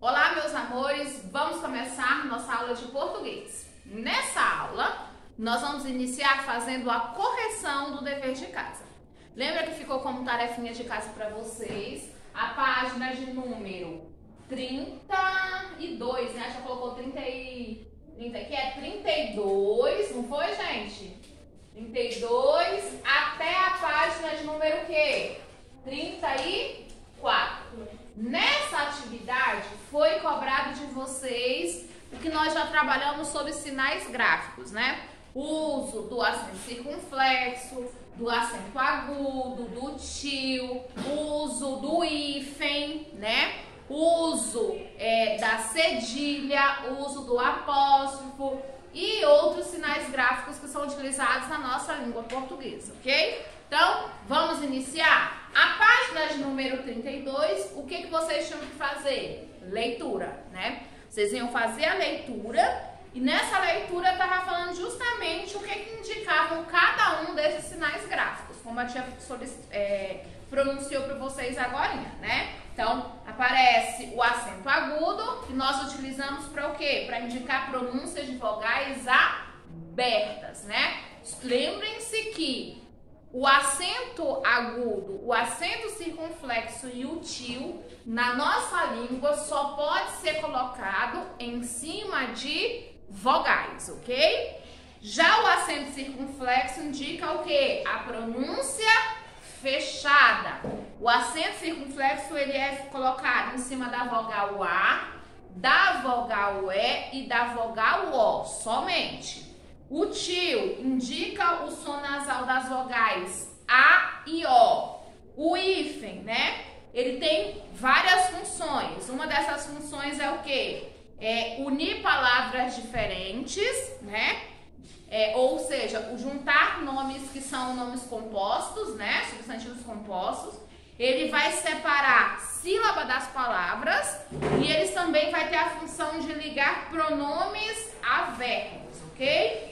Olá, meus amores, vamos começar nossa aula de português. Nessa aula, nós vamos iniciar fazendo a correção do dever de casa. Lembra que ficou como tarefinha de casa para vocês a página de número 32, né? Já colocou 30 aqui é 32, não foi, gente? 32 até a página de número o quê? 34. Nessa atividade foi cobrado de vocês o que nós já trabalhamos sobre sinais gráficos, né? O uso do acento circunflexo, do acento agudo, do tio, o uso do hífen, né? O uso da cedilha, o uso do apóstrofo e outros sinais gráficos que são utilizados na nossa língua portuguesa, ok? Então, vamos iniciar? A página de número 32, o que vocês tinham que fazer? Leitura, né? Vocês iam fazer a leitura e nessa leitura eu estava falando justamente o que indicavam cada um desses sinais gráficos, como a tia pronunciou para vocês agora, né? Então, aparece o acento agudo, que nós utilizamos para o quê? Para indicar pronúncia de vogais abertas, né? Lembrem-se que o acento agudo, o acento circunflexo e o tio, na nossa língua, só pode ser colocado em cima de vogais, ok? Já o acento circunflexo indica o quê? A pronúncia fechada. O acento circunflexo, ele é colocado em cima da vogal A, da vogal E e da vogal O, somente. O tio indica o som nasal das vogais A e O. O hífen, né? Ele tem várias funções. Uma dessas funções é o quê? É unir palavras diferentes, né? Ou seja, o juntar nomes que são nomes compostos, né? Substantivos compostos. Ele vai separar sílaba das palavras e eles também vai ter a função de ligar pronomes a verbos, ok?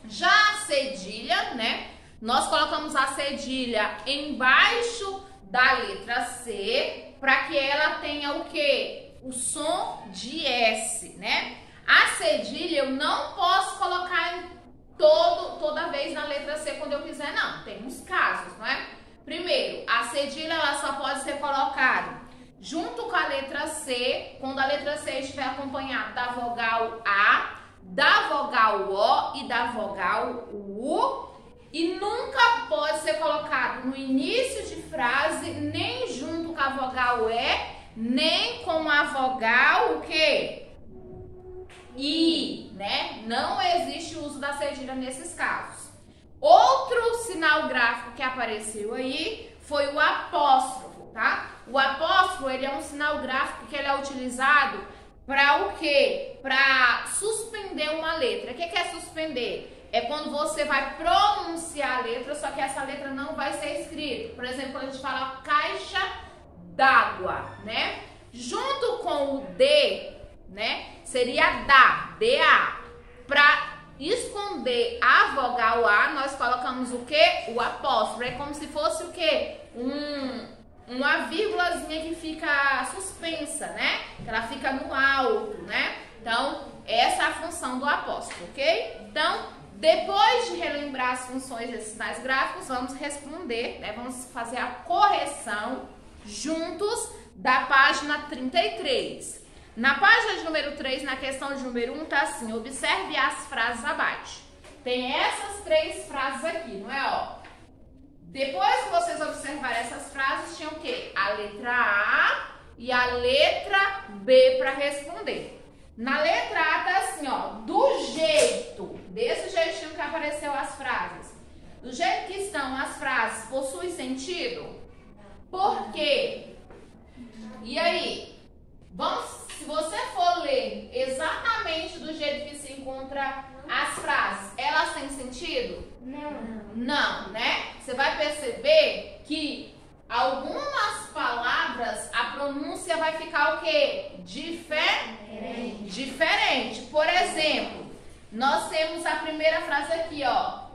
Já a cedilha, né? Nós colocamos a cedilha embaixo da letra C para que ela tenha o quê? O som de S, né? A cedilha eu não posso colocar em toda vez na letra C quando eu quiser, não. Tem uns casos, não é? Primeiro, a cedilha ela só pode ser colocada junto com a letra C, quando a letra C estiver acompanhada da vogal A, da vogal O e da vogal U, e nunca pode ser colocado no início de frase, nem junto com a vogal E, nem com a vogal o quê? I, né? Não existe o uso da cedilha nesses casos. Outro sinal gráfico que apareceu aí foi o apóstrofo, tá? O apóstrofo, ele é um sinal gráfico que ele é utilizado para o quê? Para suspender uma letra. O que é suspender? É quando você vai pronunciar a letra, só que essa letra não vai ser escrita. Por exemplo, quando a gente fala caixa d'água, né? Junto com o D, né? Seria DA. Para esconder a vogal A, nós colocamos o quê? O apóstrofo. É como se fosse o quê? Uma vírgulazinha que fica suspensa, né? Que ela fica no alto, né? Então, essa é a função do apóstrofo, ok? Então, depois de relembrar as funções desses sinais gráficos, vamos responder, né? Vamos fazer a correção juntos da página 33. Na página de número 3, na questão de número 1, tá assim, observe as frases abaixo. Tem essas 3 frases aqui, não é? Ó. Depois que vocês observarem essas frases, tinha o quê? A letra A e a letra B para responder. Na letra A tá assim, ó, desse jeitinho que apareceu as frases. Do jeito que estão as frases, possui sentido? Por quê? E aí? Se você for ler exatamente do jeito que se encontra as frases, elas têm sentido? Não, né? Você vai perceber que algumas palavras, a pronúncia vai ficar o quê? Diferente. Por exemplo, nós temos a primeira frase aqui, ó.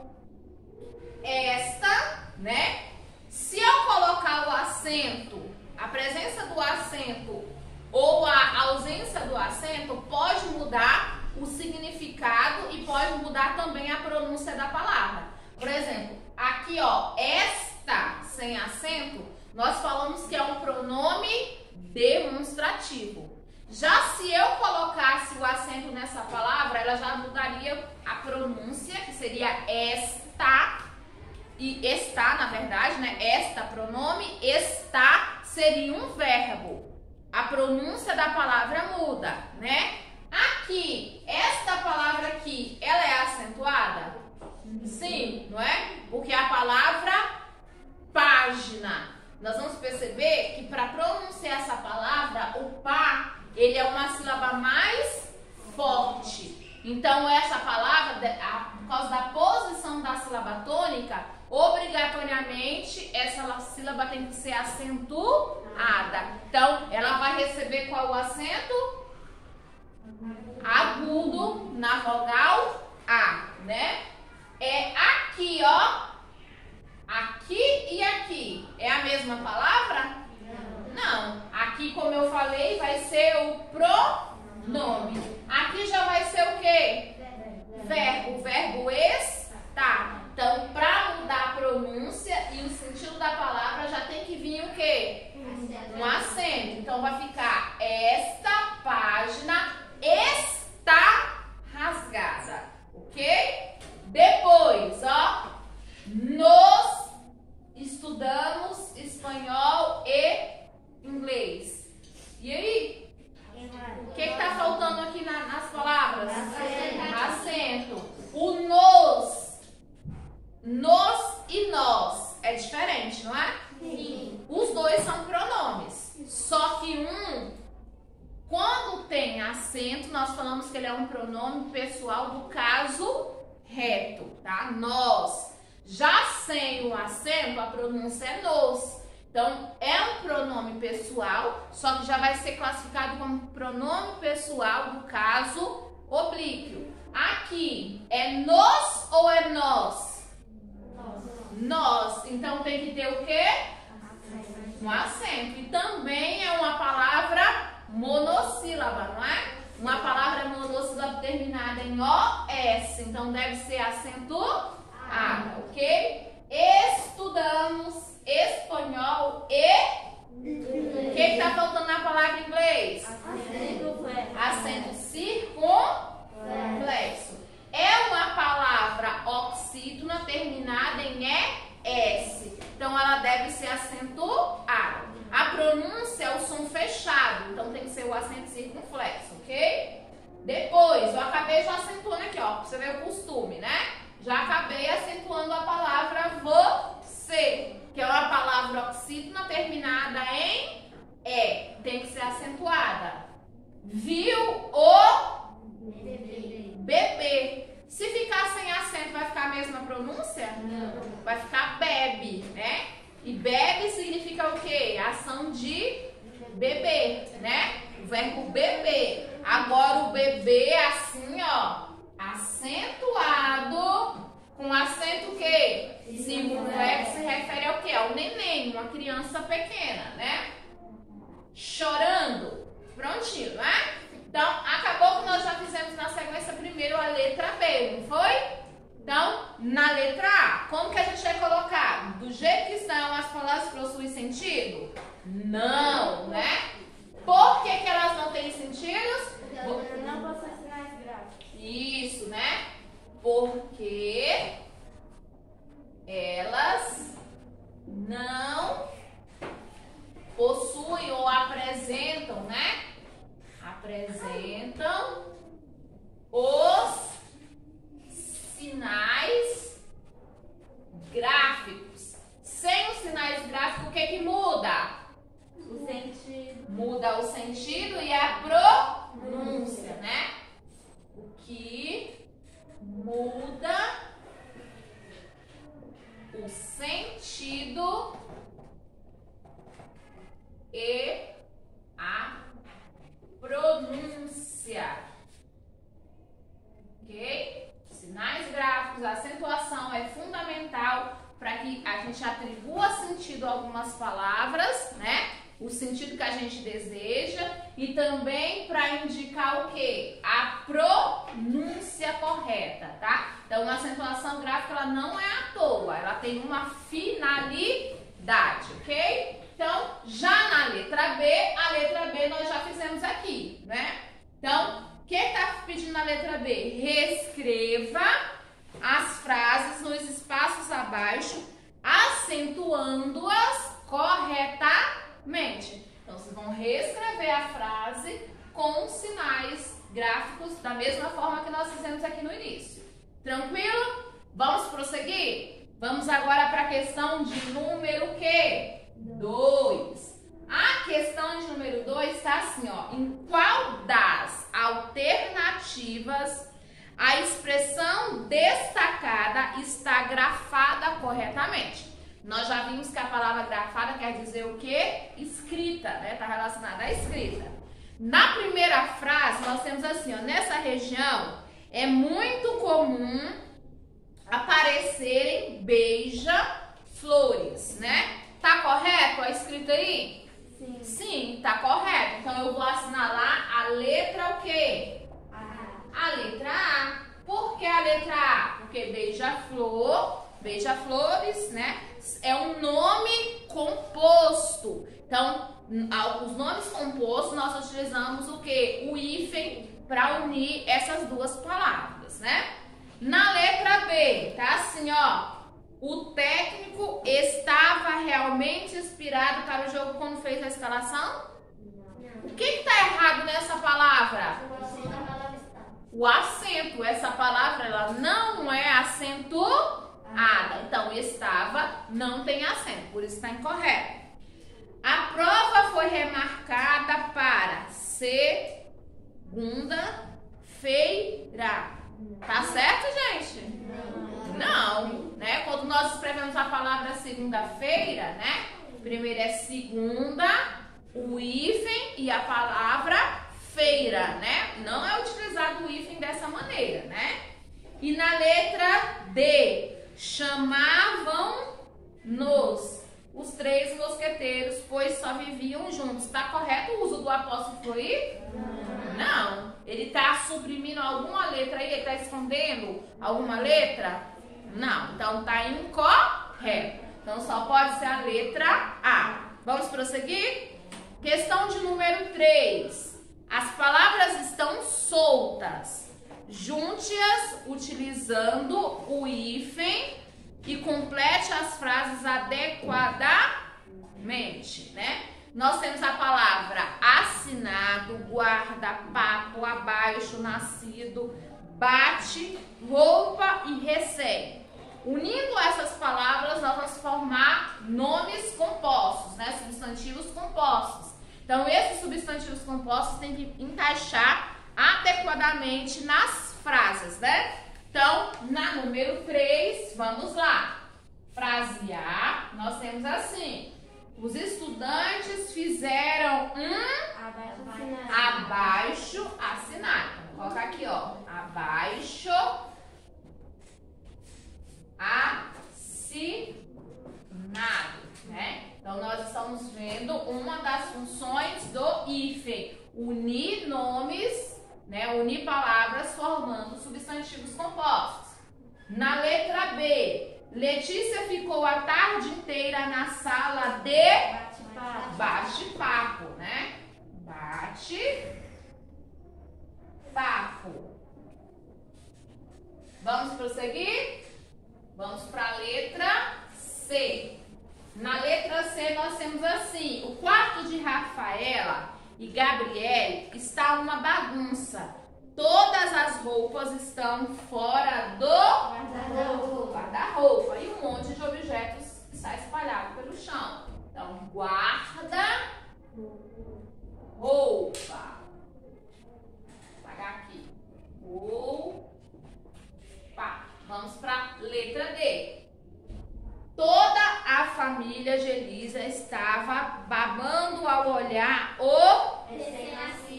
Esta, né? Se eu colocar o acento, a presença do acento ou a ausência do acento pode mudar o significado e pode mudar também a pronúncia da palavra. Por exemplo, aqui ó, esta sem acento, nós falamos que é um pronome demonstrativo. Já se eu colocasse o acento nessa palavra, ela já mudaria a pronúncia, que seria esta, e está, na verdade, né? Esta pronome, está seria um verbo. A pronúncia da palavra muda, né? Aqui, esta palavra aqui, ela é acentuada? Sim, não é? Porque a palavra página, nós vamos perceber que para pronunciar essa palavra, o pá, ele é uma sílaba mais forte. Então, essa palavra, por causa da posição da sílaba tônica, obrigatoriamente essa sílaba tem que ser acentuada. Então, ela vai receber qual acento? Agudo na vogal A, né? É aqui, ó. Aqui e aqui. É a mesma palavra? Não. Aqui, como eu falei, vai ser o pronome. Aqui já vai ser o quê? Verbo. O verbo está. Então, para mudar a pronúncia e o sentido da palavra, já tem que vir o quê? Um acento. Então, vai ficar: esta página está rasgada. Ok? Depois, ó. Nós estudamos espanhol e inglês. E aí? O que está faltando aqui nas palavras? Acento. O nos e nós é diferente, não é? Sim. Os dois são pronomes. Só que quando tem acento, nós falamos que ele é um pronome pessoal do caso reto, tá? Nós. Já sem o acento, a pronúncia é nos. Então, é um pronome pessoal, só que já vai ser classificado como pronome pessoal do caso oblíquo. Aqui, é nos ou é nós? Nós. Então, tem que ter o quê? Um acento. E também é uma palavra monossílaba, não é? Uma palavra monossílaba terminada em OS. Então, deve ser acentuada, ok? Estudamos espanhol e... O que está faltando na palavra em inglês? Acento circunflexo. É uma palavra oxítona terminada em ES. Então, ela deve ser acentuada. A pronúncia é o som fechado. Então, tem que ser o acento circunflexo, ok? Depois, eu acabei já acentuando aqui, ó. Pra você ver o costume, né? Já acabei acentuando a palavra você, que é uma palavra oxítona terminada em E. Tem que ser acentuada. Viu o bebê. Se ficar sem acento, vai ficar a mesma pronúncia? Não. Vai ficar bebe, né? E bebe significa o quê? Ação de beber, né? O verbo beber. Agora o bebê assim, ó, acentuado, com acento o quê? Circunflexo se refere ao quê? Ao neném, uma criança pequena, né? Chorando. Prontinho, né? Então, acabou que nós já fizemos na sequência primeiro a letra B, não foi? Então, na letra A, como que a gente vai colocar? Do jeito que estão, as palavras possuem sentido? Não, né? Por que que elas não têm sentidos? Não possuem sinais gráficos. Isso, né? Porque elas não possuem ou apresentam, né? Apresentam os sinais gráficos. Sem os sinais gráficos, o que que muda? O sentido. Muda o sentido e a pronúncia, né? O que muda o sentido e a pronúncia. Ok? Sinais gráficos, a acentuação é fundamental para que a gente atribua sentido a algumas palavras, né? O sentido que a gente deseja e também para indicar o quê? A pronúncia correta, tá? Então, a acentuação gráfica ela não é à toa, ela tem uma finalidade, ok? Então, já na letra B, a letra B nós já fizemos aqui, né? Então, o que está pedindo na letra B? Reescreva as frases nos espaços abaixo, acentuando-as corretamente. Então, vocês vão reescrever a frase com sinais gráficos da mesma forma que nós fizemos aqui no início. Tranquilo? Vamos prosseguir? Vamos agora para a questão de número quê? 2. A questão de número 2 está assim, ó. Em qual das alternativas a expressão destacada está grafada corretamente? Nós já vimos que a palavra grafada quer dizer o quê? Escrita, né? Está relacionada à escrita. Na primeira frase, nós temos assim, ó. Nessa região, é muito comum aparecerem beija-flores, né? Tá correto a escrita aí? Sim. Sim, tá correto. Então, eu vou assinalar a letra o quê? A letra A. Por que a letra A? Porque beija-flor, beija-flores, né? É um nome composto. Então, os nomes compostos, nós utilizamos o quê? O hífen para unir essas duas palavras, né? Na letra B, tá assim, ó. O técnico estava realmente inspirado para o jogo quando fez a escalação? Não. O que está errado nessa palavra? O acento. Essa palavra ela não é acentuada. Então, estava não tem acento, por isso está incorreto. A prova foi remarcada para segunda-feira. Tá certo, gente? Não, né? Quando nós escrevemos a palavra segunda-feira, né? Primeiro é segunda, o hífen e a palavra feira, né? Não é utilizado o hífen dessa maneira, né? E na letra D, chamavam-nos os três mosqueteiros, pois só viviam juntos. Tá correto o uso do apóstrofo aí? Não. Ele está suprimindo alguma letra aí? Ele está escondendo alguma letra? Não. Então tá incorreto. Então só pode ser a letra A. Vamos prosseguir? Questão de número 3. As palavras estão soltas. Junte-as utilizando o hífen e complete as frases adequadamente, né? Nós temos a palavra assinado, guarda, papo, abaixo, nascido, bate, roupa e recebe. Unindo essas palavras, nós vamos formar nomes compostos, né? Substantivos compostos. Então, esses substantivos compostos têm que encaixar adequadamente nas frases, né? Então, na número 3, vamos lá. Frase A, nós temos assim. Os estudantes fizeram abaixo assinado. Então, coloca aqui, ó. Abaixo assinado, né? Então, nós estamos vendo uma das funções do hífen. Unir nomes, né? Unir palavras formando substantivos compostos. Na letra B, Letícia ficou a tarde inteira na sala de bate-papo, né? Bate-papo. Vamos prosseguir? Vamos para a letra C. Na letra C nós temos assim, o quarto de Rafaela e Gabriele está uma bagunça. Todas as roupas estão fora do guarda-roupa e um monte de objetos está espalhado pelo chão. Então, guarda-roupa. Vou apagar aqui. Roupa. Vamos para a letra D. Toda a família de Elisa estava babando ao olhar o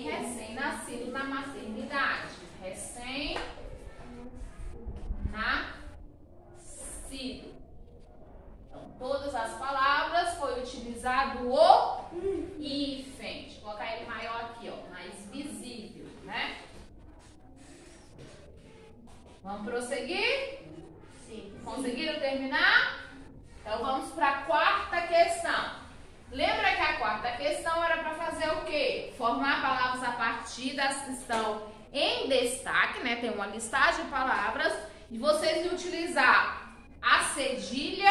recém-nascido na maternidade. Recém-nascido. Então, todas as palavras foi utilizado o hífen. Deixa eu colocar ele maior aqui, ó, mais visível, né? Vamos prosseguir? Sim. Conseguiram terminar? Então vamos para a quarta questão. Lembra que a quarta questão era para fazer o quê? Formar palavras a partir das que estão em destaque, né? Tem uma listagem de palavras e vocês iam utilizar a cedilha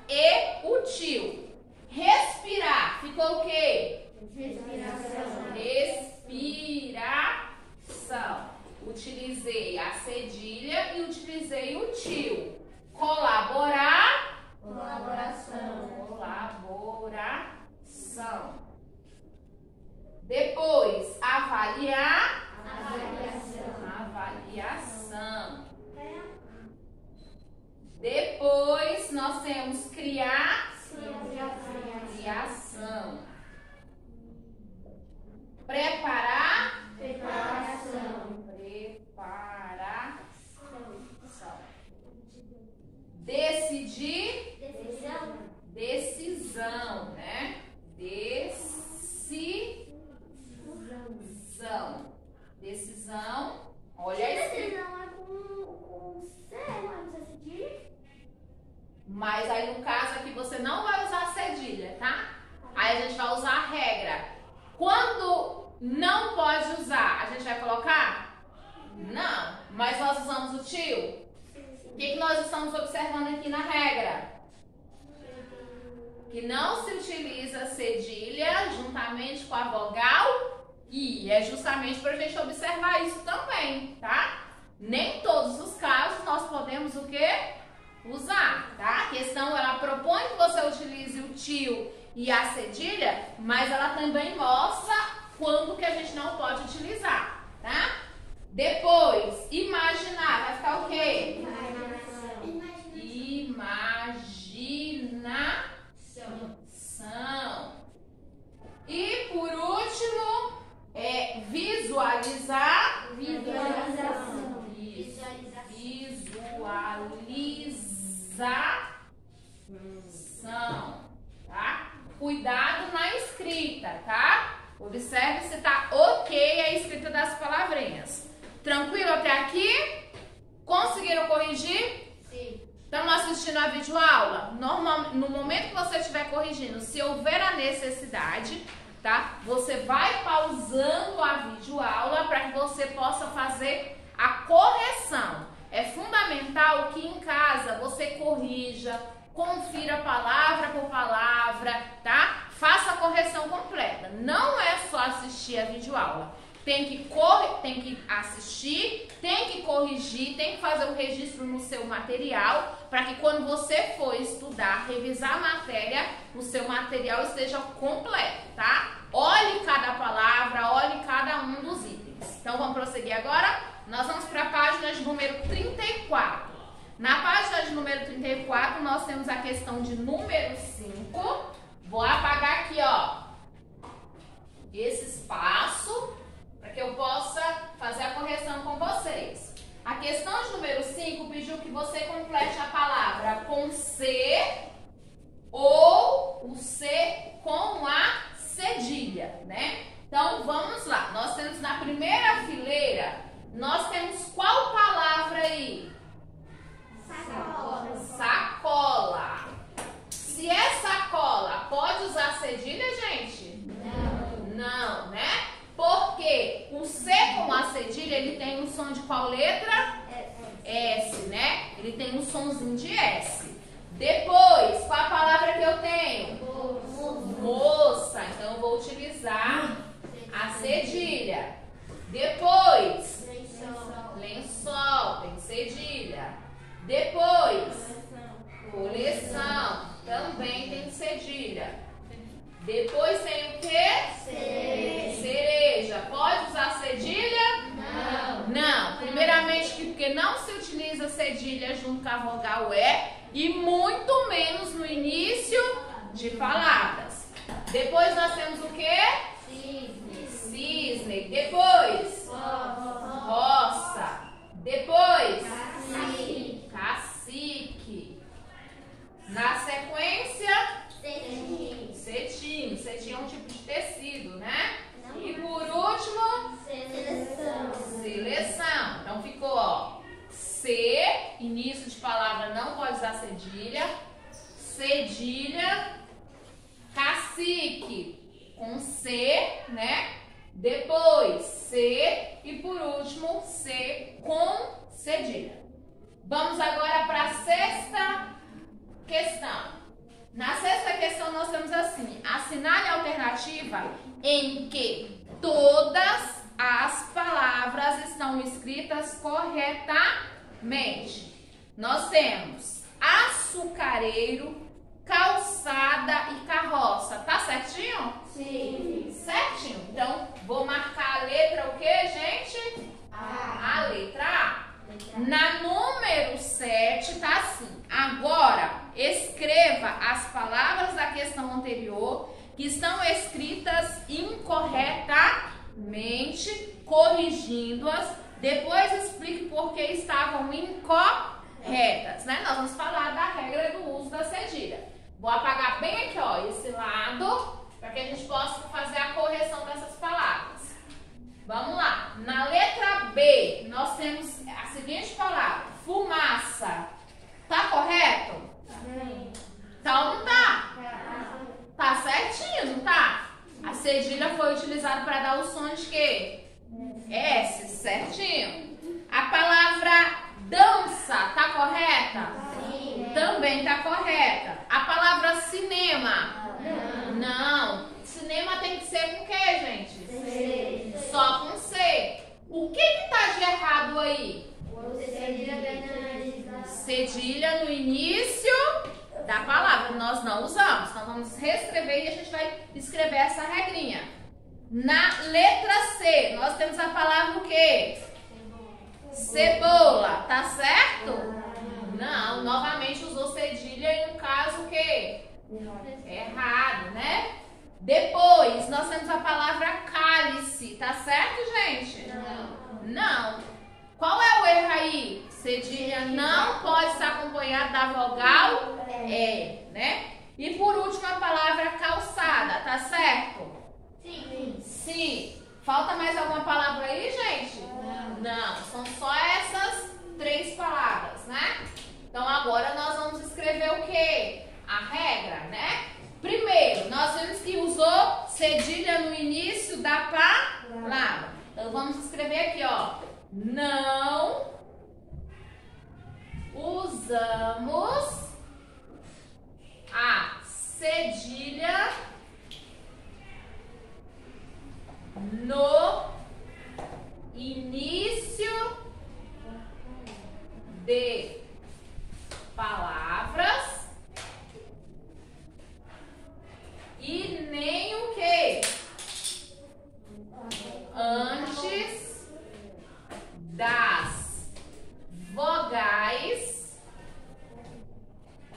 e o tio. Respirar, ficou o quê? Respiração. Respiração. Utilizei a cedilha e utilizei o tio. Colaborar. Colaboração. Colaboração. Depois, avaliar. Avaliação. Depois, nós temos criar. Criação. Preparar. Preparação. Preparação. Decidir. Decisão, né? Decisão. Decisão. Olha a escrita. Decisão é com C, não é cedilha? Mas aí no caso aqui você não vai usar cedilha, tá? Aí a gente vai usar a regra. Quando não pode usar, a gente vai colocar? Não. Mas nós usamos o tio? O que nós estamos observando aqui na regra? Que não se utiliza cedilha juntamente com a vogal I. É justamente para a gente observar isso também, tá? Nem todos os casos nós podemos o quê? Usar, tá? A questão, ela propõe que você utilize o tio e a cedilha, mas ela também mostra quando que a gente não pode utilizar, tá? Depois, imaginar, vai ficar o quê? Imaginação. E por último, visualizar. Visualização. Visualização, tá? Cuidado na escrita, tá? Observe se tá ok a escrita das palavrinhas. Tranquilo até aqui? Conseguiram corrigir? Sim. Estão assistindo a videoaula? No momento que você estiver corrigindo, se houver a necessidade, tá? Você vai pausando a videoaula para que você possa fazer a correção. É fundamental que em casa você corrija, confira palavra por palavra, tá? Faça a correção completa. Não é só assistir a videoaula. Tem que assistir, tem que corrigir, tem que fazer o registro no seu material, para que quando você for estudar, revisar a matéria, o seu material esteja completo, tá? Olhe cada palavra, olhe cada um dos itens. Então vamos prosseguir agora? Nós vamos para a página de número 34. Na página de número 34, nós temos a questão de número 5. Vou apagar aqui, ó, esse espaço, para que eu possa fazer a correção com vocês. A questão de número 5 pediu que você complete a palavra com C ou o C com a cedilha, né? Então, vamos lá. Nós temos na primeira fileira, nós temos qual palavra aí? Sacola. Sacola. Se é sacola, pode usar cedilha, gente? Não, né? Porque o C com a cedilha, ele tem um som de qual letra? S, né? Ele tem um sonzinho de S. Depois, qual a palavra que eu tenho? Moça. Então, eu vou utilizar a cedilha. Depois, lençol, tem cedilha. Depois, coleção, também tem cedilha. Depois tem o quê? Cereja. Pode usar cedilha? Não. Primeiramente, porque não se utiliza cedilha junto com a vogal E e muito menos no início de palavras. Depois nós temos o quê? Cisne. Depois, roça. Depois, cacique. Na sequência, cetim. Cetim é um tipo de tecido. cedilha, cacique, com C, né? Depois C e por último C com cedilha. Vamos agora para a sexta questão. Na sexta questão nós temos assim: assinale a alternativa em que todas as palavras estão escritas corretamente. Nós temos açucareiro, calçada e carroça. Tá certinho? Sim. Certinho. Então, vou marcar a letra o que, gente? A letra A. Na número 7 tá assim. Agora, escreva as palavras da questão anterior que estão escritas incorretamente, corrigindo-as. Depois explique por que estavam incorretas, né? Nós vamos falar da regra do uso da cedilha. Vou apagar bem aqui, ó, esse lado, para que a gente possa fazer a correção dessas palavras. Vamos lá. Na letra B, nós temos a seguinte palavra: fumaça. Tá correto? Sim. Então não tá. Tá certinho, não tá? A cedilha foi utilizada para dar o som de quê? S, certinho. A palavra dança, tá correta? Sim. Também tá correta. A palavra cinema? Não. Cinema tem que ser com o quê, gente? Sim. Só com C. O que tá de errado aí? Cedilha no início da palavra. Nós não usamos. Então vamos reescrever e a gente vai escrever essa regrinha. Na letra C, nós temos a palavra o quê? Cebola. Tá certo? Não. Novamente usou cedilha e no caso o quê? Errado, né? Depois, nós temos a palavra cálice. Tá certo, gente? Não. Qual é o erro aí? Cedilha não pode estar acompanhada da vogal E, né? E por último, a palavra calçada. Tá certo? Sim. Sim. Falta mais alguma palavra aí, gente? Não. São só essas 3 palavras, né? Então, agora nós vamos escrever o quê? A regra, né? Primeiro, nós vimos que usou cedilha no início da palavra. Então, vamos escrever aqui, ó. Não usamos a cedilha no início de palavras e nem o que? Antes das vogais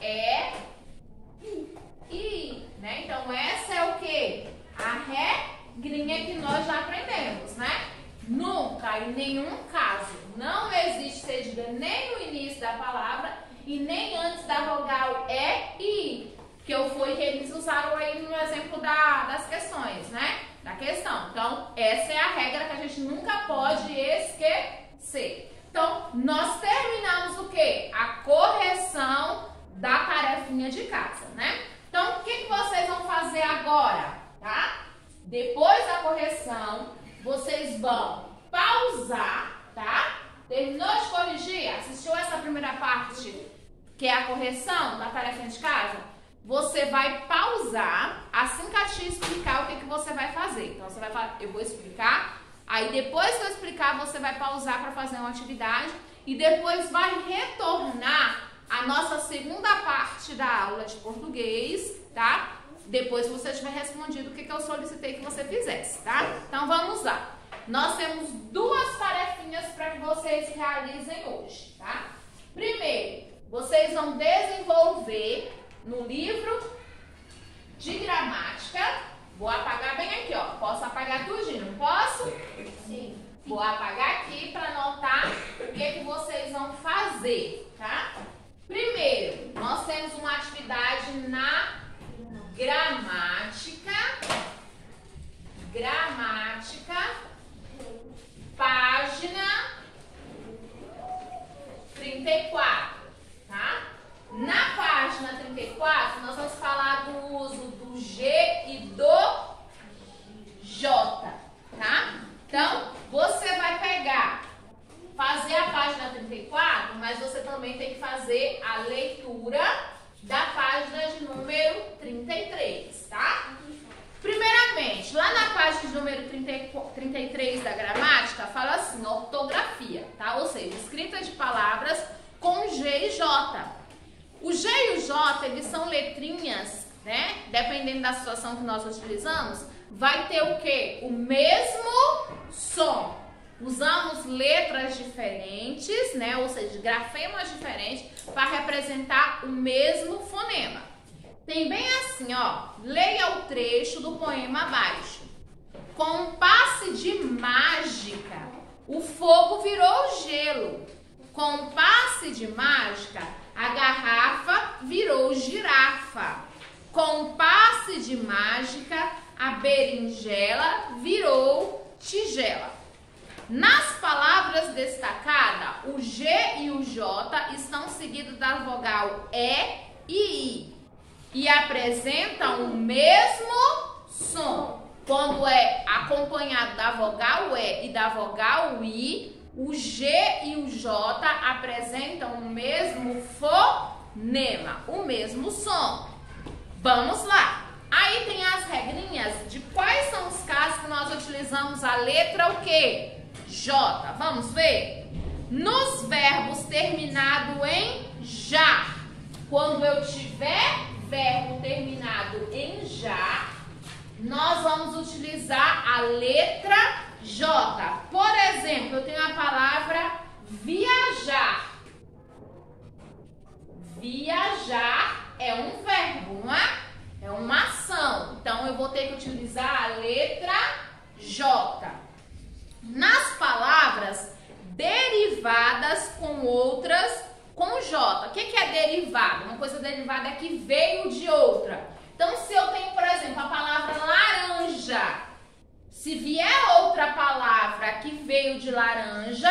E e I, né? Então essa é o que? A regrinha que nós já aprendemos, né? Nunca, em nenhum caso, não existe cedilha nem no início da palavra e nem antes da vogal E e I, que foi que eles usaram aí no exemplo das questões, né? Da questão. Então, essa é a regra que a gente nunca pode esquecer. Então, nós terminamos o quê? A correção da tarefinha de casa, né? Então, o que vocês vão fazer agora, tá? Depois da correção, vocês vão pausar, tá? Terminou de corrigir? Assistiu essa primeira parte, que é a correção da tarefinha de casa? Você vai pausar assim que a tia explicar o que você vai fazer. Então, você vai falar, eu vou explicar, aí depois que eu explicar, você vai pausar para fazer uma atividade e depois vai retornar a nossa segunda parte da aula de português, tá? Depois que você tiver respondido o que eu solicitei que você fizesse, tá? Então, vamos lá. Nós temos 2 tarefinhas para que vocês realizem hoje, tá? Primeiro, vocês vão desenvolver no livro de gramática. Vou apagar bem aqui, ó. Posso apagar tudinho, não posso? Sim. Vou apagar aqui para anotar o que vocês vão fazer, tá? Primeiro, nós temos uma atividade na gramática. Página 34, tá? Na página 34, 33 da gramática fala assim, ortografia, tá? Ou seja, escrita de palavras com G e J. O G e o J, eles são letrinhas, né? Dependendo da situação que nós utilizamos, vai ter o quê? O mesmo som. Usamos letras diferentes, né? Ou seja, grafemas diferentes para representar o mesmo fonema. Tem bem assim, ó. Leia o trecho do poema abaixo. Com um passe de mágica, o fogo virou gelo. Com um passe de mágica, a garrafa virou girafa. Com um passe de mágica, a berinjela virou tigela. Nas palavras destacadas, o G e o J estão seguidos da vogal E e I e apresentam o mesmo som. Quando é acompanhado da vogal E e da vogal I, o G e o J apresentam o mesmo fonema, o mesmo som. Vamos lá. Aí tem as regrinhas de quais são os casos que nós utilizamos a letra o quê? J. Vamos ver? Nos verbos terminados em já. Quando eu tiver verbo terminado em já, nós vamos utilizar a letra J. Por exemplo, eu tenho a palavra viajar. Viajar é um verbo, não é? É uma ação. Então, eu vou ter que utilizar a letra J. Nas palavras derivadas com outras com J. O que é derivado? Uma coisa derivada é que veio de outra. Então, se eu tenho, por exemplo, a palavra laranja, se vier outra palavra que veio de laranja,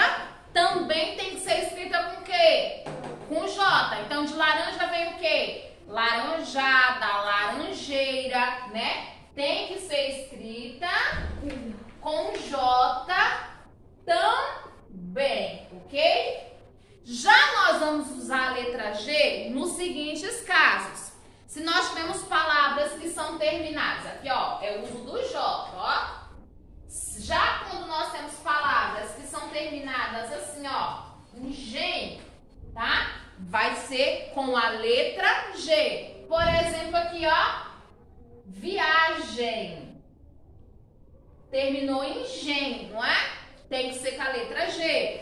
também tem que ser escrita com o quê? Com J. Então, de laranja vem o quê? Laranjada, laranjeira, né? Tem que ser escrita com J também, ok? Já nós vamos usar a letra G nos seguintes casos. Se nós tivermos palavras que são terminadas, aqui ó, é o uso do J, ó. Já quando nós temos palavras que são terminadas assim, ó, em G, tá? Vai ser com a letra G. Por exemplo, aqui, ó, viagem. Terminou em gen, não é? Tem que ser com a letra G.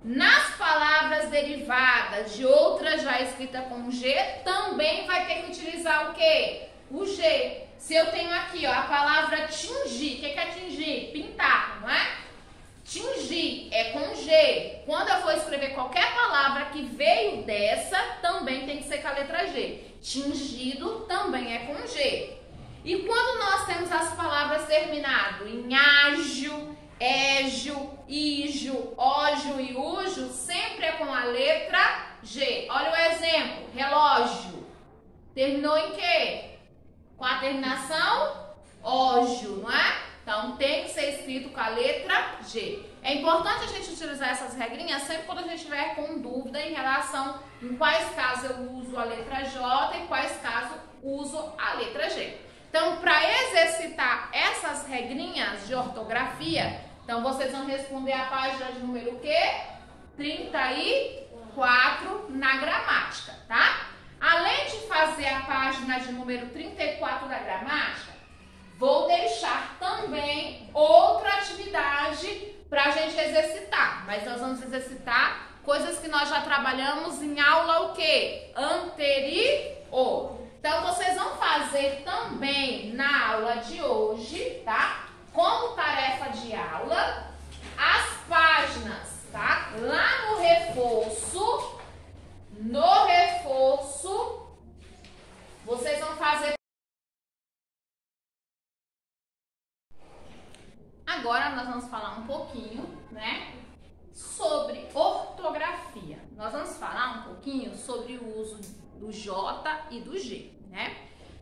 Nas palavras derivadas de outra já escrita com G, também vai ter que utilizar o quê? O G. Se eu tenho aqui, ó, a palavra tingir. O que é tingir? Pintar, não é? Tingir é com G. Quando eu for escrever qualquer palavra que veio dessa, também tem que ser com a letra G. Tingido também é com G. E quando nós temos as palavras terminadas em ágil, égio, ígio, ógio e úgio, sempre é com a letra G. Olha o exemplo. Relógio. Terminou em quê? Com a terminação ógio, não é? Então, tem que ser escrito com a letra G. É importante a gente utilizar essas regrinhas sempre quando a gente estiver com dúvida em relação em quais casos eu uso a letra J e quais casos uso a letra G. Então, para exercitar essas regrinhas de ortografia, então vocês vão responder a página de número o quê? 34 na gramática, tá? Além de fazer a página de número 34 da gramática, vou deixar também outra atividade para a gente exercitar. Mas nós vamos exercitar coisas que nós já trabalhamos em aula o quê? Anterior. Então, vocês vão fazer também na aula de hoje, tá? Como tarefa de aula, as páginas, tá? Lá no reforço, vocês vão fazer. Agora nós vamos falar um pouquinho, né, sobre ortografia. Nós vamos falar um pouquinho sobre o uso do J e do G, né?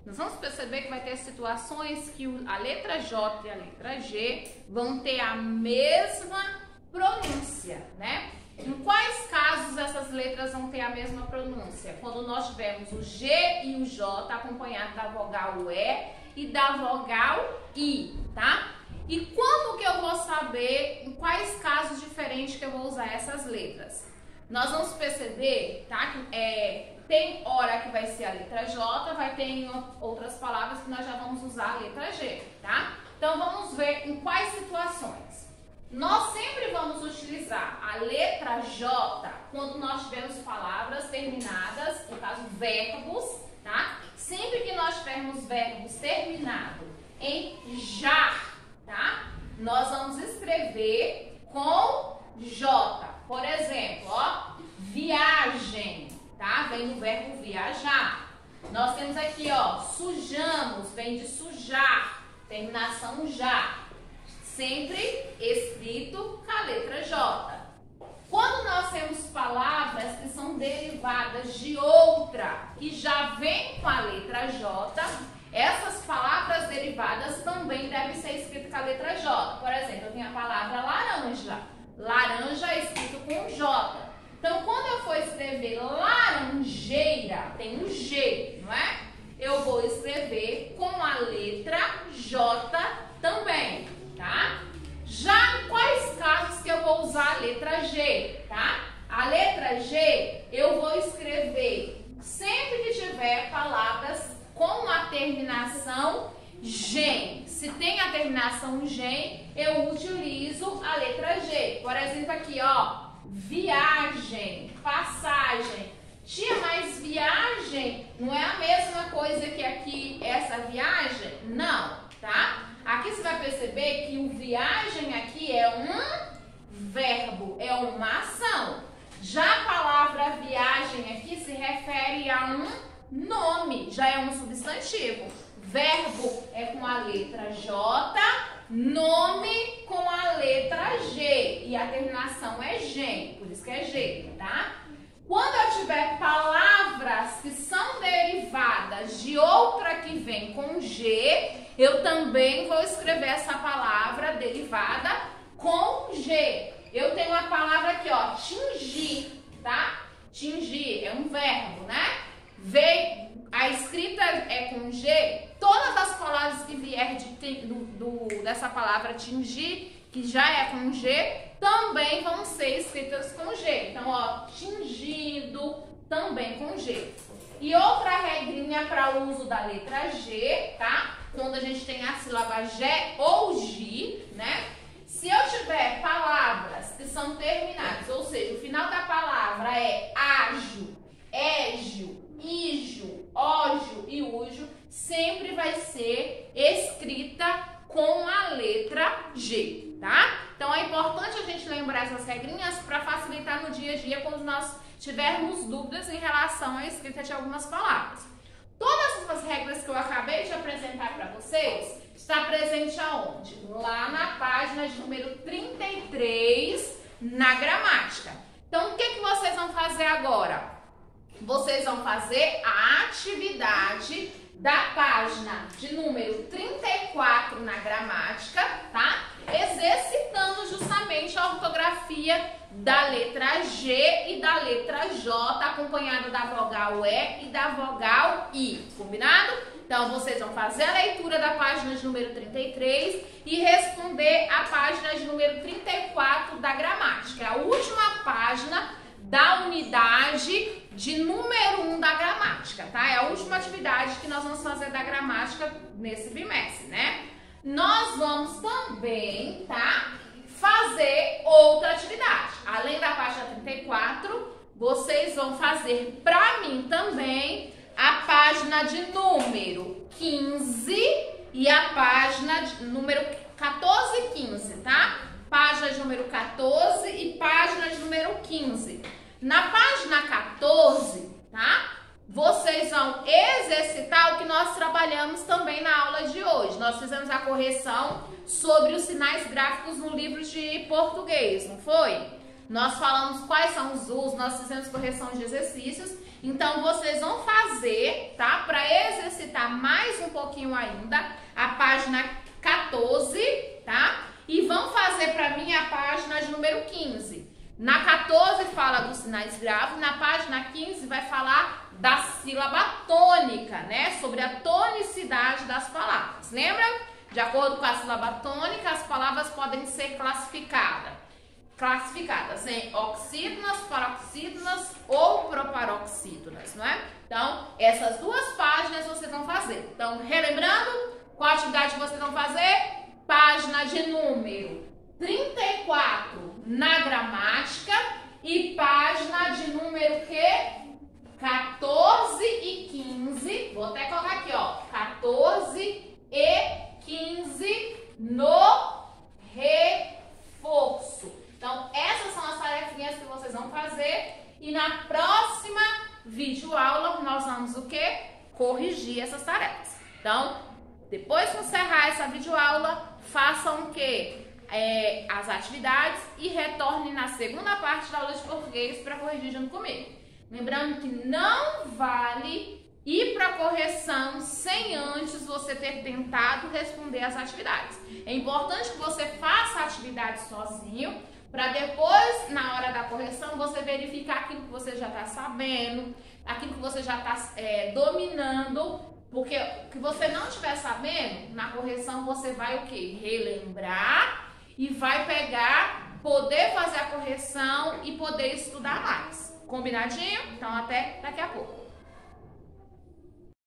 Nós vamos perceber que vai ter situações que a letra J e a letra G vão ter a mesma pronúncia, né? Em quais casos essas letras vão ter a mesma pronúncia? Quando nós tivermos o G e o J acompanhado da vogal E e da vogal I, tá? E como que eu vou saber em quais casos diferentes que eu vou usar essas letras? Nós vamos perceber, tá? Que tem hora que vai ser a letra J, vai ter em outras palavras que nós já vamos usar a letra G, tá? Então vamos ver em quais situações. Nós sempre vamos utilizar a letra J quando nós tivermos palavras terminadas, no caso verbos, tá? Sempre que nós tivermos verbos terminados em jar, tá? Nós vamos escrever com J. Por exemplo, ó, viagem, tá? Vem do verbo viajar. Nós temos aqui, ó, sujamos, vem de sujar, terminação já. Sempre escrito com a letra J. Quando nós temos palavras que são derivadas de outra, que já vem com a letra J, essas palavras derivadas também devem ser escritas com a letra J. Por exemplo, eu tenho a palavra laranja. Laranja é escrito com J. Então, quando eu for escrever laranjeira, tem um G, não é? Eu vou escrever com a letra J também, tá? Já em quais casos que eu vou usar a letra G, tá? A letra G eu vou escrever sempre que tiver palavras com a terminação gen. Se tem a terminação gen, eu utilizo a letra G. Por exemplo, aqui, ó, viagem, passagem. Tia, mas viagem não é a mesma coisa que aqui essa viagem? Não, tá? Aqui você vai perceber que o viagem aqui é um verbo, é uma ação. Já a palavra viagem aqui se refere a um nome, já é um substantivo. Verbo é com a letra J, nome com a letra G. E a terminação é gen, por isso que é G, tá? Quando eu tiver palavras que são derivadas de outra que vem com G, eu também vou escrever essa palavra derivada com G. Eu tenho a palavra aqui, ó, tingir, tá? Tingir é um verbo, né? A escrita é com G, todas as palavras que vier dessa palavra tingir, que já é com G, também vão ser escritas com G. Então, ó, tingido, também com G. E outra regrinha para o uso da letra G, tá? Quando a gente tem a sílaba G ou G, né? Se eu tiver palavras que são terminadas, ou seja, o final da palavra é ágil, égio, ígio, ógio e úgio, sempre vai ser escrita com a letra G, tá? Então é importante a gente lembrar essas regrinhas para facilitar no dia a dia quando nós tivermos dúvidas em relação à escrita de algumas palavras. Todas essas regras que eu acabei de apresentar para vocês está presente aonde? Lá na página de número 33 na gramática. Então o que vocês vão fazer agora? Vocês vão fazer a atividade da página de número 34 na gramática, tá? Exercitando justamente a ortografia da letra G e da letra J, acompanhada da vogal E e da vogal I, combinado? Então, vocês vão fazer a leitura da página de número 33 e responder a página de número 34 da gramática, a última página da unidade de número 1 da gramática, tá? É a última atividade que nós vamos fazer da gramática nesse bimestre, né? Nós vamos também, tá? Fazer outra atividade. Além da página 34, vocês vão fazer pra mim também a página de número 15 e a página de número 14 e 15, tá? Página de número 14 e página de número 15. Na página 14, tá? Vocês vão exercitar o que nós trabalhamos também na aula de hoje. Nós fizemos a correção sobre os sinais gráficos no livro de português, não foi? Nós falamos quais são os usos, nós fizemos correção de exercícios. Então, vocês vão fazer, tá? Para exercitar mais um pouquinho ainda, a página 14, tá? E vão fazer para mim a página de número 15. Na 14 fala dos sinais gráficos, na página 15 vai falar da sílaba tônica, né? Sobre a tonicidade das palavras. Lembra? De acordo com a sílaba tônica, as palavras podem ser classificadas em oxítonas, paroxítonas ou proparoxítonas, não é? Então, essas duas páginas vocês vão fazer. Então, relembrando, qual atividade vocês vão fazer? Página de número 34 na gramática e página de número que? 14 e 15. Vou até colocar aqui, ó. 14 e 15 no reforço. Então, essas são as tarefinhas que vocês vão fazer. E na próxima videoaula, nós vamos o quê? Corrigir essas tarefas. Então, depois que encerrar essa videoaula, façam o quê? As atividades e retornem na segunda parte da aula de português para corrigir junto comigo. Lembrando que não vale ir para correção sem antes você ter tentado responder as atividades. É importante que você faça a atividade sozinho, para depois, na hora da correção, você verificar aquilo que você já está sabendo, aquilo que você já está dominando, porque o que você não estiver sabendo, na correção você vai o quê? Relembrar e vai pegar, poder fazer a correção e poder estudar mais. Combinadinho? Então até daqui a pouco.